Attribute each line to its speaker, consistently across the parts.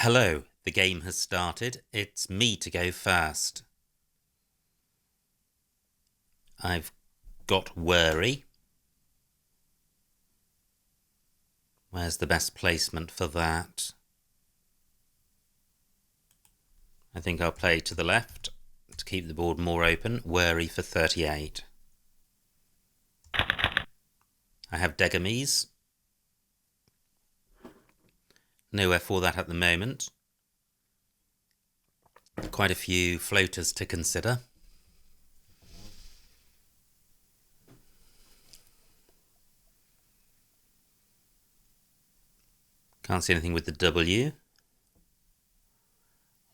Speaker 1: Hello, the game has started. It's me to go first. I've got worry. Where's the best placement for that? I think I'll play to the left to keep the board more open. Worry for 38. I have Degamies. Nowhere for that at the moment. Quite a few floaters to consider. Can't see anything with the W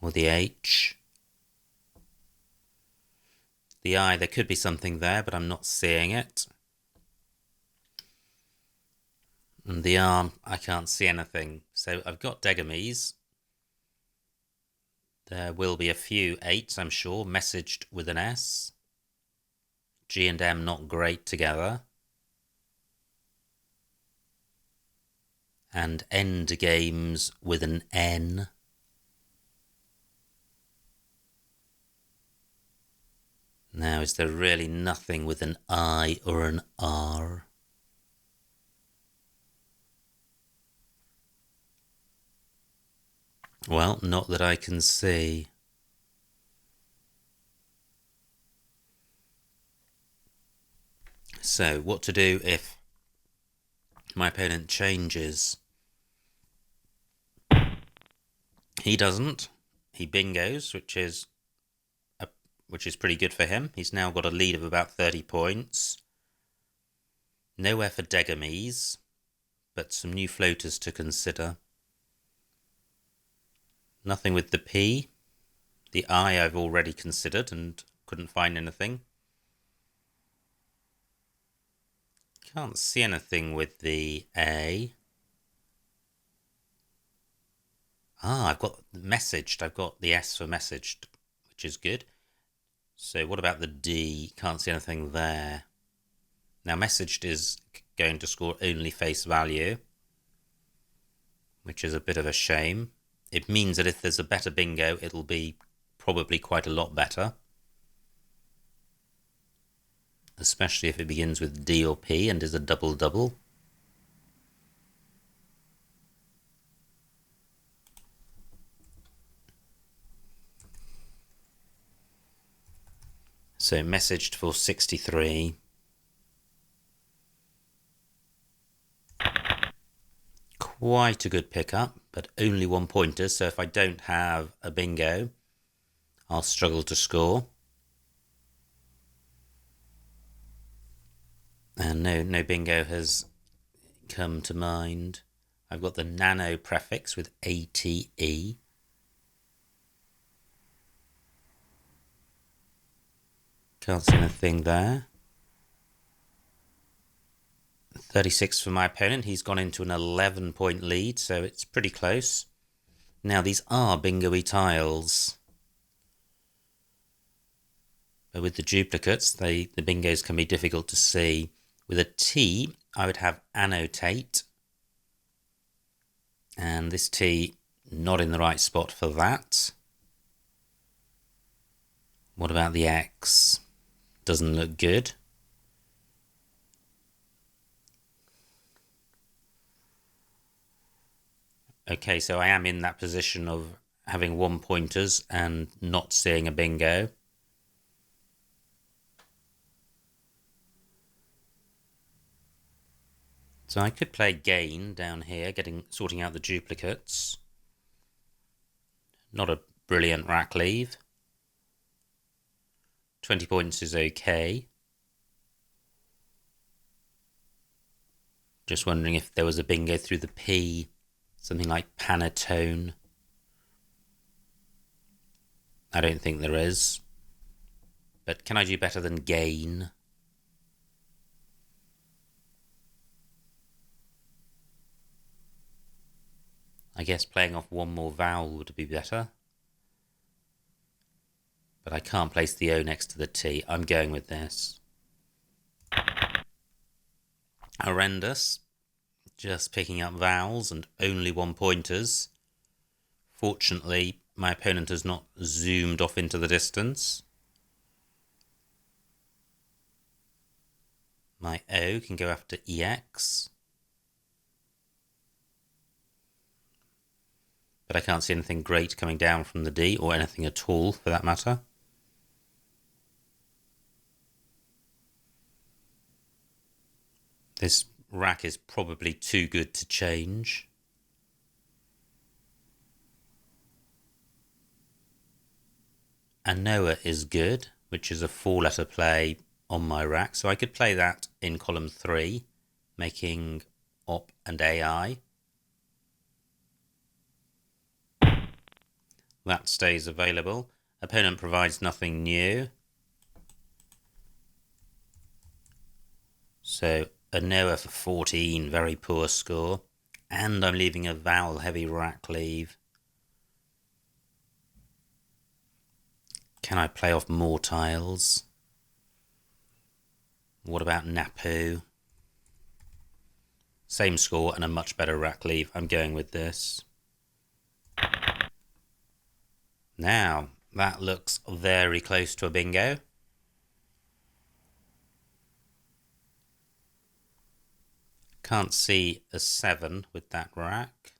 Speaker 1: or the H. The I, there could be something there, but I'm not seeing it. And the arm, I can't see anything. So I've got Degamies. There will be a few 8s, I'm sure, messaged with an S. G and M not great together. And end games with an N. Now, is there really nothing with an I or an R? Well, not that I can see. So, what to do if my opponent changes? He doesn't. He bingos, which is pretty good for him. He's now got a lead of about 30 points. Nowhere for Degamies, but some new floaters to consider. Nothing with the P. The I I've already considered and couldn't find anything. Can't see anything with the A. I've got messaged. I've got the S for messaged, which is good. So what about the D? Can't see anything there. Now messaged is going to score only face value, which is a bit of a shame. It means that if there's a better bingo, it'll be probably quite a lot better. Especially if it begins with D or P and is a double-double. So messaged for 63. Quite a good pickup, but only 1 pointer, so if I don't have a bingo, I'll struggle to score. And no bingo has come to mind. I've got the nano prefix with ATE. Can't see anything there. 36 for my opponent. He's gone into an 11-point lead, so it's pretty close. Now, these are bingo-y tiles. But with the duplicates, the bingos can be difficult to see. With a T, I would have annotate. And this T, not in the right spot for that. What about the X? Doesn't look good. Okay, so I am in that position of having 1 pointers and not seeing a bingo. So I could play gain down here, sorting out the duplicates. Not a brilliant rack leave. 20 points is okay. Just wondering if there was a bingo through the P. Something like Panettone. I don't think there is. But can I do better than gain? I guess playing off one more vowel would be better. But I can't place the O next to the T. I'm going with this. Horrendous. Just picking up vowels and only 1 pointers. Fortunately, my opponent has not zoomed off into the distance. My O can go after EX. But I can't see anything great coming down from the D, or anything at all for that matter. This rack is probably too good to change. Anoa is good, which is a 4-letter play on my rack, so I could play that in column 3, making op and AI. That stays available. Opponent provides nothing new. So Anoa for 14, very poor score. And I'm leaving a vowel-heavy rack leave. Can I play off more tiles? What about Napu? Same score and a much better rack leave. I'm going with this. Now, that looks very close to a bingo. Can't see a 7 with that rack.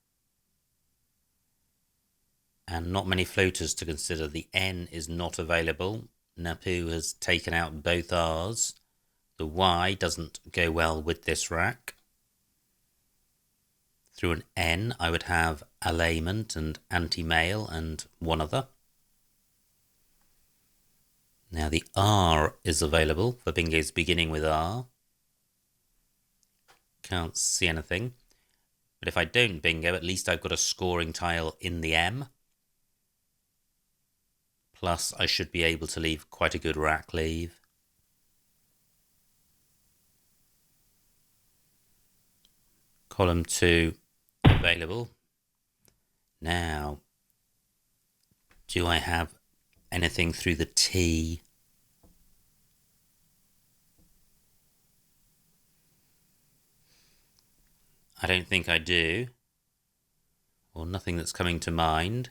Speaker 1: And not many floaters to consider. The N is not available. Napu has taken out both R's. The Y doesn't go well with this rack. Through an N, I would have allayment and anti-male and one other. Now the R is available for bingos beginning with R. Can't see anything. But if I don't bingo, at least I've got a scoring tile in the M. Plus, I should be able to leave quite a good rack leave. Column 2 available. Now, do I have anything through the T? I don't think I do. Or nothing that's coming to mind.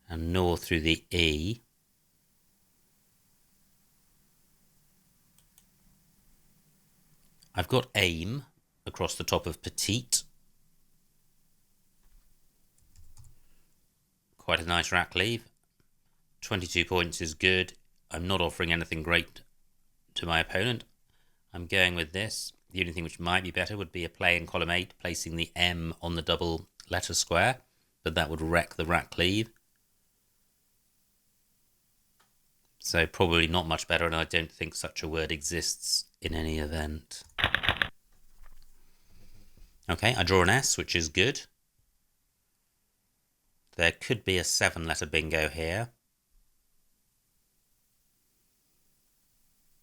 Speaker 1: And nor through the E. I've got aim across the top of petite. Quite a nice rack leave. 22 points is good. I'm not offering anything great to my opponent. I'm going with this. The only thing which might be better would be a play in column 8, placing the M on the double letter square, but that would wreck the rack leave. So probably not much better, and I don't think such a word exists in any event. Okay, I draw an S, which is good. There could be a 7-letter bingo here.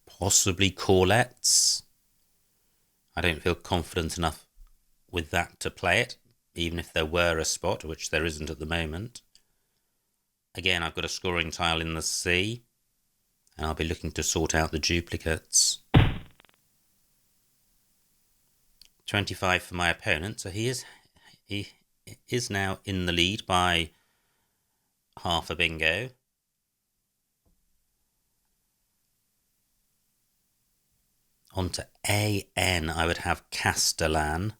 Speaker 1: Possibly Corlettes. I don't feel confident enough with that to play it, even if there were a spot, which there isn't at the moment. Again, I've got a scoring tile in the C, and I'll be looking to sort out the duplicates. 25 for my opponent, so he is now in the lead by half a bingo. On to AN, I would have Castellan.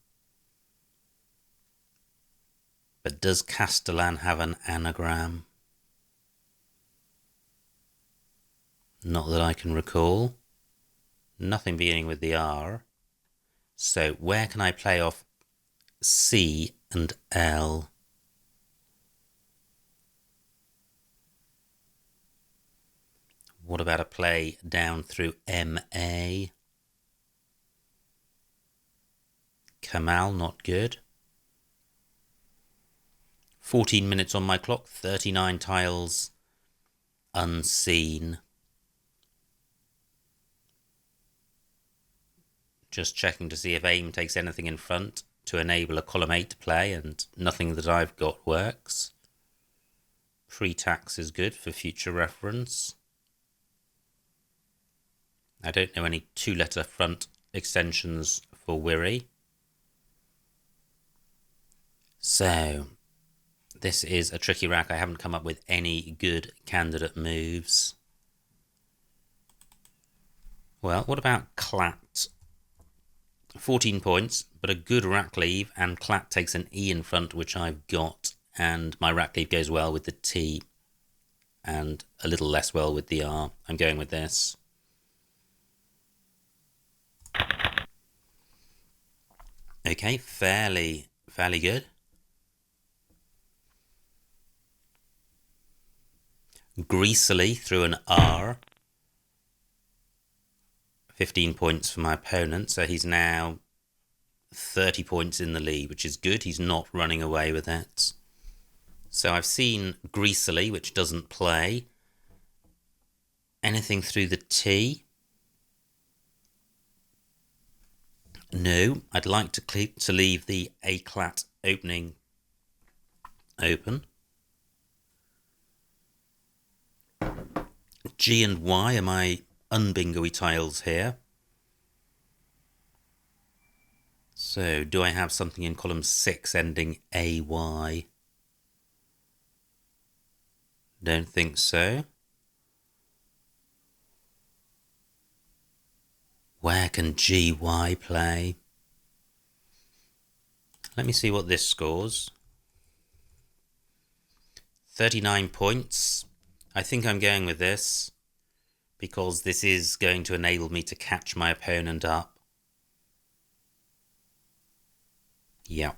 Speaker 1: But does Castellan have an anagram? Not that I can recall. Nothing beginning with the R. So where can I play off C and L? What about a play down through MA? Kamal, not good. 14 minutes on my clock, 39 tiles unseen. Just checking to see if aim takes anything in front to enable a column 8 play, and nothing that I've got works. Pre-tax is good for future reference. I don't know any 2-letter front extensions for Wirry. So, This is a tricky rack. I haven't come up with any good candidate moves. Well, what about Clat? 14 points, but a good rack leave, and Clat takes an E in front, which I've got, and my rack leave goes well with the T, and a little less well with the R. I'm going with this. Okay, fairly good. Greasily through an R. 15 points for my opponent, so he's now 30 points in the lead, which is good. He's not running away with it. So I've seen Greasily, which doesn't play. Anything through the T? No, I'd like to leave the A-Clat opening open. G and Y are my unbingo-y tiles here. So, do I have something in column 6 ending AY? Don't think so. Where can GY play? Let me see what this scores. 39 points. I think I'm going with this because this is going to enable me to catch my opponent up. Yeah.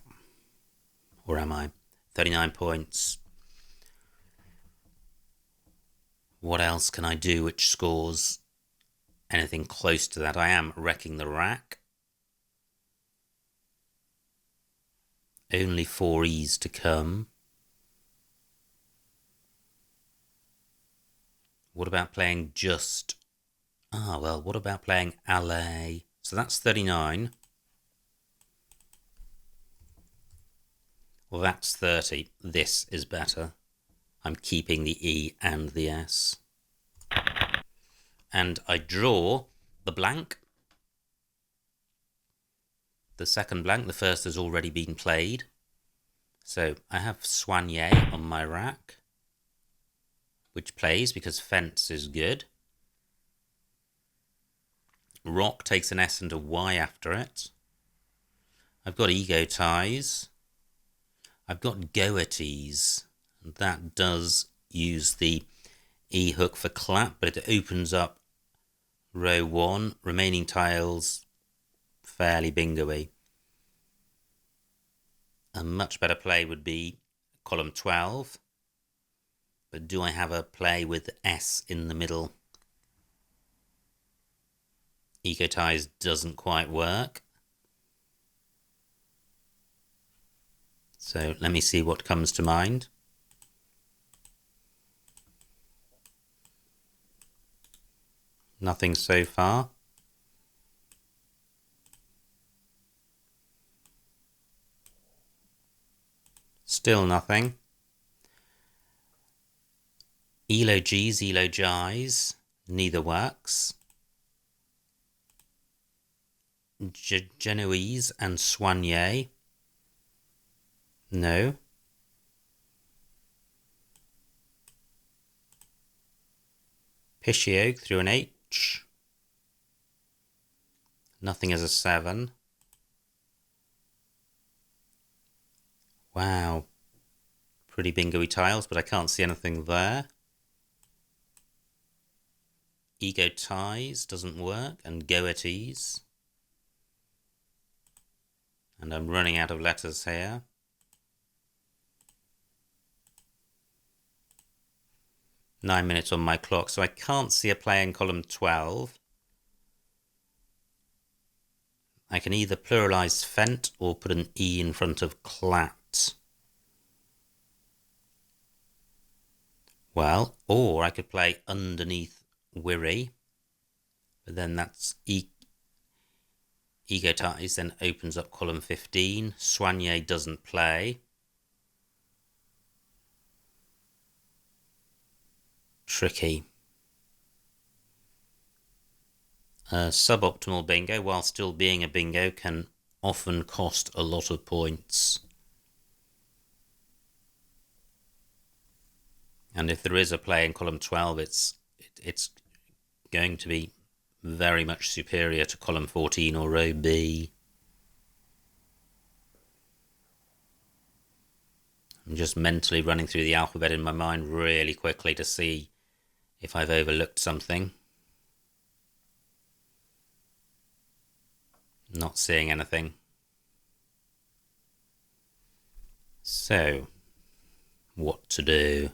Speaker 1: Or am I? 39 points. What else can I do which scores anything close to that? I am wrecking the rack. Only 4 E's to come. What about playing just? Well, what about playing LA? So that's 39. Well, that's 30. This is better. I'm keeping the E and the S. And I draw the blank. The second blank, the first has already been played. So I have Soigné on my rack, which plays because fence is good. Rock takes an S and a Y after it. I've got Ego Ties. I've got Goeties. And that does use the E hook for Clap, but it opens up row 1. Remaining tiles, fairly bingo-y. A much better play would be column 12. But do I have a play with S in the middle? Ego Ties doesn't quite work. So let me see what comes to mind. Nothing so far. Still nothing. Elogies, elogize, neither works. Genoese and Soigné. No. Piccio through an H. Nothing as a 7. Wow. Pretty bingo-y tiles, but I can't see anything there. Ego Ties doesn't work, and Goeties. And I'm running out of letters here. Nine minutes on my clock, so I can't see a play in column 12. I can either pluralise Fent or put an E in front of Clat. Well, or I could play underneath Wirry, but then that's Ego Ties, then opens up column 15. Soigné doesn't play. Tricky. Suboptimal bingo, while still being a bingo, can often cost a lot of points. And if there is a play in column 12, it's going to be very much superior to column 14 or row B. I'm just mentally running through the alphabet in my mind really quickly to see if I've overlooked something. Not seeing anything. So, what to do?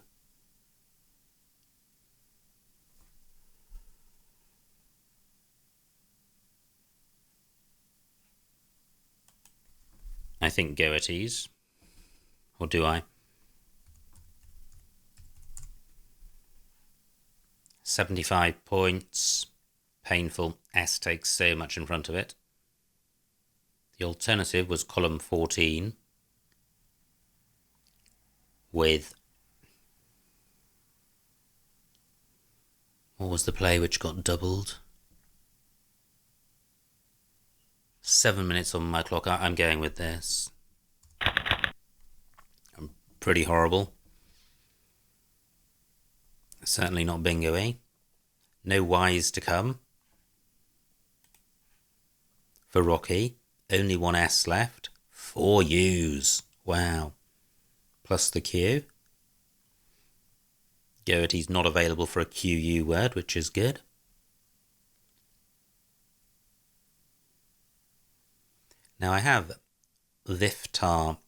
Speaker 1: I think go at ease. Or do I? 75 points. Painful. S takes so much in front of it. The alternative was column 14 with... What was the play which got doubled? 7 minutes on my clock. I'm going with this. I'm pretty horrible. Certainly not bingo-y. No Y's to come. For Rocky. Only one S left. 4 U's. Wow. Plus the Q. Goatee's not available for a QU word, which is good. Now I have Liftar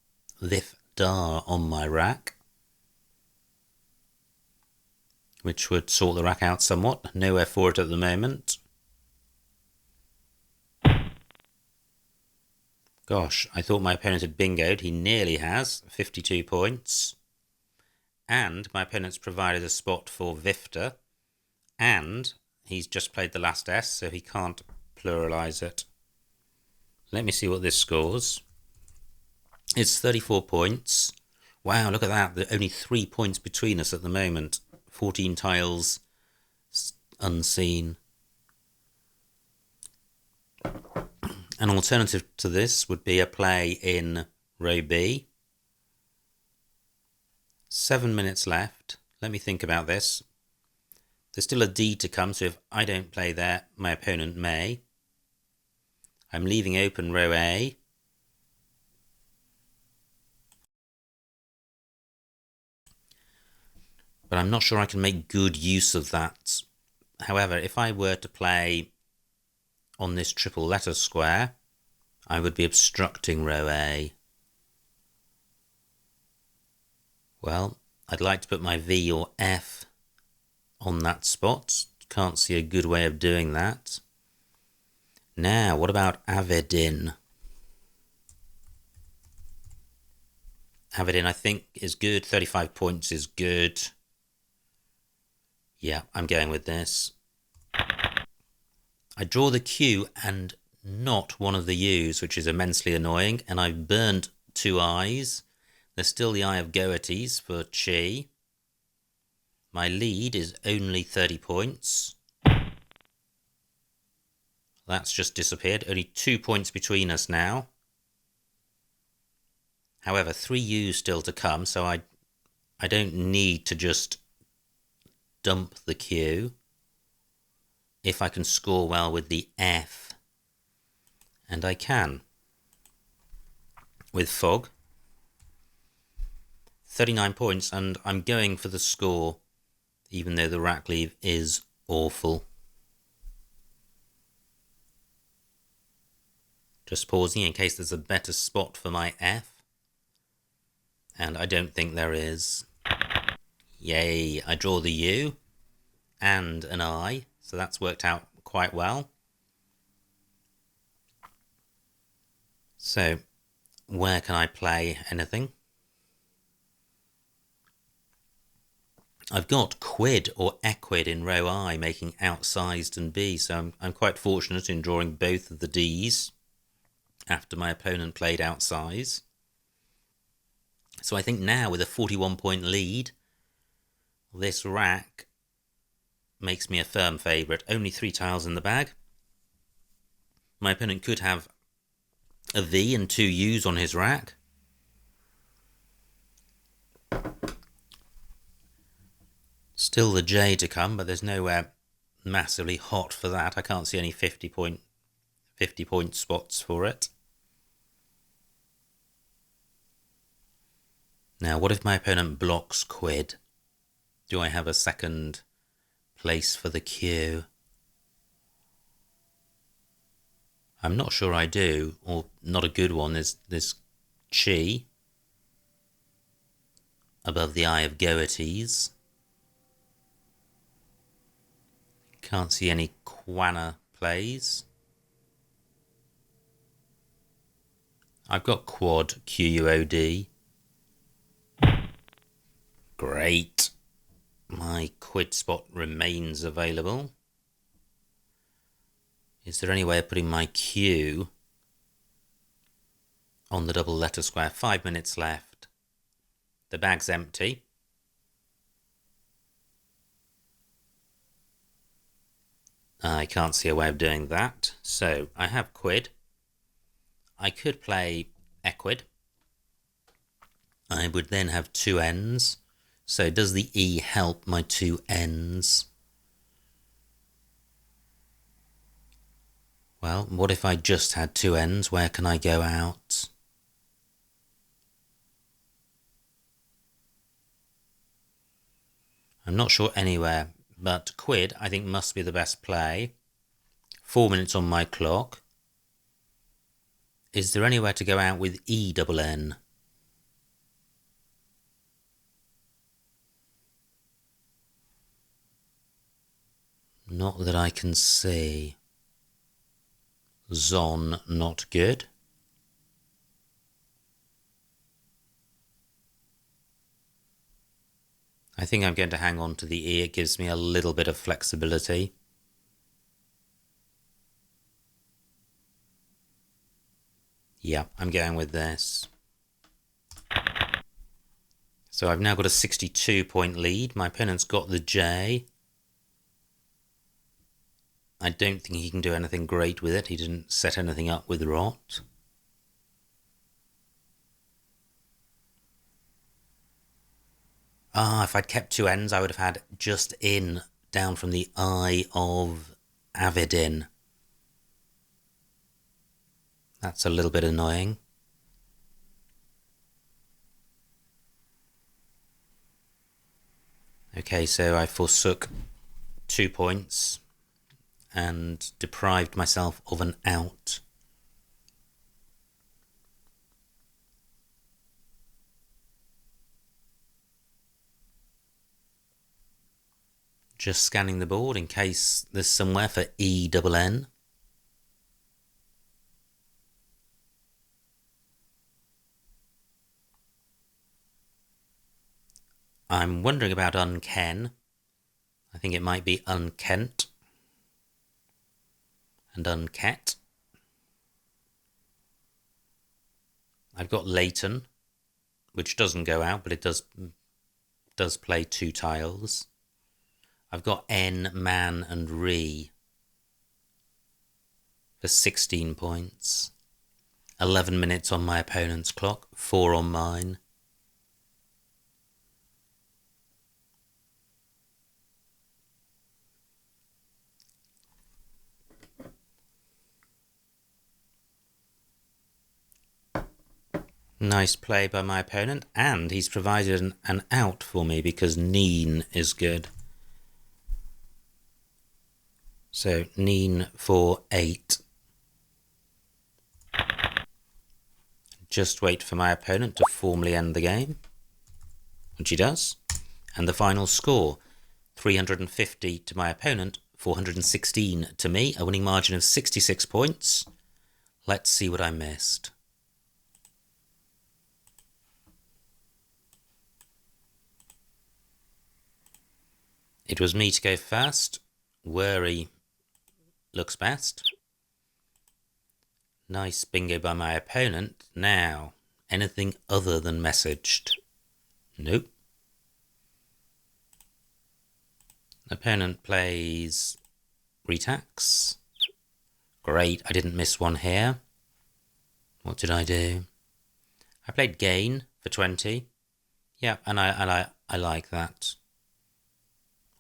Speaker 1: on my rack, which would sort the rack out somewhat. Nowhere for it at the moment. Gosh, I thought my opponent had bingoed. He nearly has. 52 points. And my opponent's provided a spot for Vifta. And he's just played the last S, so he can't pluralise it. Let me see what this scores. It's 34 points. Wow, look at that. There are only 3 points between us at the moment. 14 tiles unseen. An alternative to this would be a play in row B. 7 minutes left. Let me think about this. There's still a D to come, so if I don't play there, my opponent may. I'm leaving open row A. But I'm not sure I can make good use of that. However, if I were to play on this triple letter square, I would be obstructing row A. Well, I'd like to put my V or F on that spot. Can't see a good way of doing that. Now, what about Avedin? Avedin, I think, is good. 35 points is good. Yeah, I'm going with this. I draw the Q and not one of the U's, which is immensely annoying, and I've burned 2 I's. There's still the Eye of Goatees for Chi. My lead is only 30 points. That's just disappeared. Only 2 points between us now. However, 3 U's still to come, so I don't need to just dump the Q if I can score well with the F. And I can. With Fog. 39 points, and I'm going for the score, even though the rack leave is awful. Just pausing in case there's a better spot for my F. And I don't think there is. Yay, I draw the U and an I, so that's worked out quite well. So, where can I play anything? I've got quid or equid in row I, making outsized and B, so I'm quite fortunate in drawing both of the Ds after my opponent played outsize. So I think now, with a 41-point lead, this rack makes me a firm favourite. Only 3 tiles in the bag. My opponent could have a V and 2 U's on his rack. Still the J to come, but there's nowhere massively hot for that. I can't see any 50 point spots for it. Now, what if my opponent blocks quid? Do I have a second place for the Q? I'm not sure I do, or not a good one. There's chi above the Eye of Goethe's. Can't see any Quana plays. I've got quad, QUOD. Great. My quid spot remains available. Is there any way of putting my Q on the double letter square? 5 minutes left. The bag's empty. I can't see a way of doing that. So I have quid. I could play equid. I would then have two ends. So does the E help my two ends? Well, what if I just had two ends? Where can I go out? I'm not sure anywhere, but quid I think must be the best play. 4 minutes on my clock. Is there anywhere to go out with ENN? Not that I can see. Zon, not good. I think I'm going to hang on to the E. It gives me a little bit of flexibility. Yeah, I'm going with this. So I've now got a 62-point lead. My opponent's got the J. I don't think he can do anything great with it. He didn't set anything up with rot. If I'd kept two ends, I would have had just in down from the Eye of Avidin. That's a little bit annoying. Okay, so I forsook 2 points and deprived myself of an out. Just scanning the board in case there's somewhere for ENN. I'm wondering about unken. I think it might be unkent and unket. I've got Leighton, which doesn't go out, but it does play two tiles. I've got N, Man and Re for 16 points. 11 minutes on my opponent's clock, 4 on mine. Nice play by my opponent, and he's provided an out for me because Neen is good. So Neen for 8. Just wait for my opponent to formally end the game, which he does. And the final score, 350 to my opponent, 416 to me, a winning margin of 66 points. Let's see what I missed. It was me to go first. Worry looks best. Nice bingo by my opponent. Now, anything other than messaged? Nope. Opponent plays retax. Great, I didn't miss one here. What did I do? I played gain for 20. Yeah, and I like that.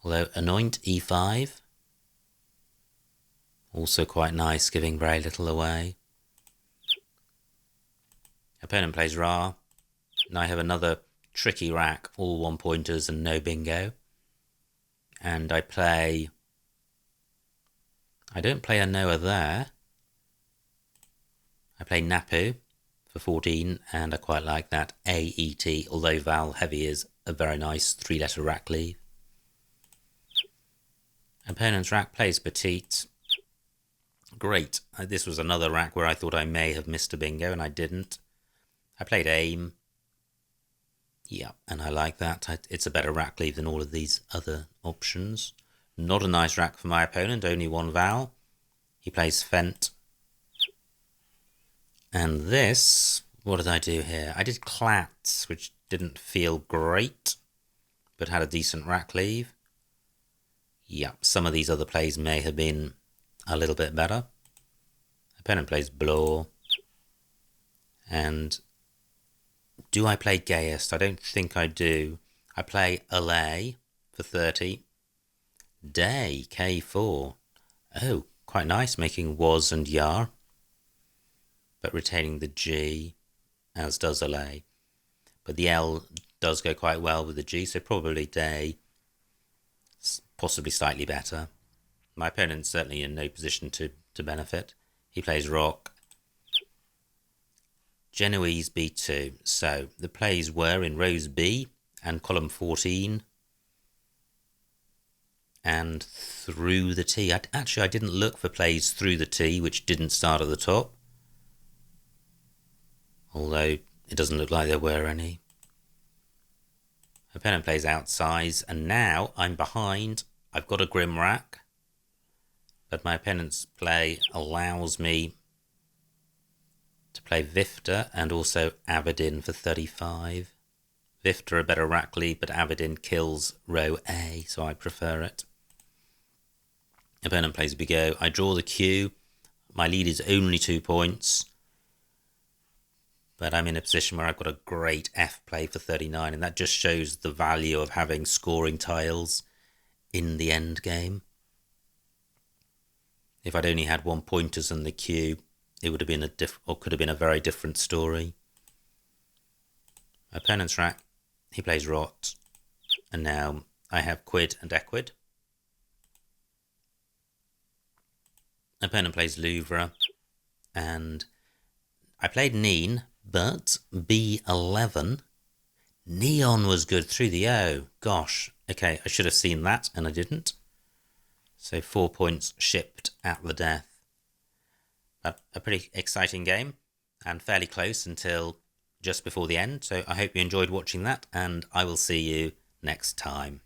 Speaker 1: Although anoint e5. Also quite nice, giving very little away. Opponent plays Ra. And I have another tricky rack, all 1-pointers and no bingo. And I don't play a Noah there. I play Napu for 14, and I quite like that AET, although Val Heavy is a very nice 3-letter rack leave. Opponent's rack plays Petite. Great. This was another rack where I thought I may have missed a bingo, and I didn't. I played Aim. Yeah, and I like that. It's a better rack leave than all of these other options. Not a nice rack for my opponent, only one Val. He plays Fent. And this, what did I do here? I did Clatz, which didn't feel great, but had a decent rack leave. Yeah, some of these other plays may have been a little bit better. Opponent plays Blore. And do I play Gayest? I don't think I do. I play Allay for 30. Day, K4. Oh, quite nice, making Was and Yar, but retaining the G, as does Allay. But the L does go quite well with the G, so probably Day, possibly slightly better. My opponent's certainly in no position to benefit. He plays Rock. Genoese B2. So the plays were in rows B and column 14 and through the T. I didn't look for plays through the T, which didn't start at the top, although it doesn't look like there were any. Opponent plays Outsize, and now I'm behind. I've got a Grim Rack, but my opponent's play allows me to play Vifta and also Avidin for 35. Vifta a better rack lead, but Avidin kills row A, so I prefer it. Opponent plays Bigot. I draw the Q. My lead is only 2 points, but I'm in a position where I've got a great F play for 39, and that just shows the value of having scoring tiles in the end game. If I'd only had 1-pointers and the Q, it would have been could have been a very different story. Opponent's rack, he plays Rot, and now I have Quid and Equid. Opponent plays Louvre, and I played Neen, but B11. Neon was good through the O. Gosh, okay, I should have seen that, and I didn't. So 4 points shipped at the death. But a pretty exciting game, and fairly close until just before the end. So I hope you enjoyed watching that, and I will see you next time.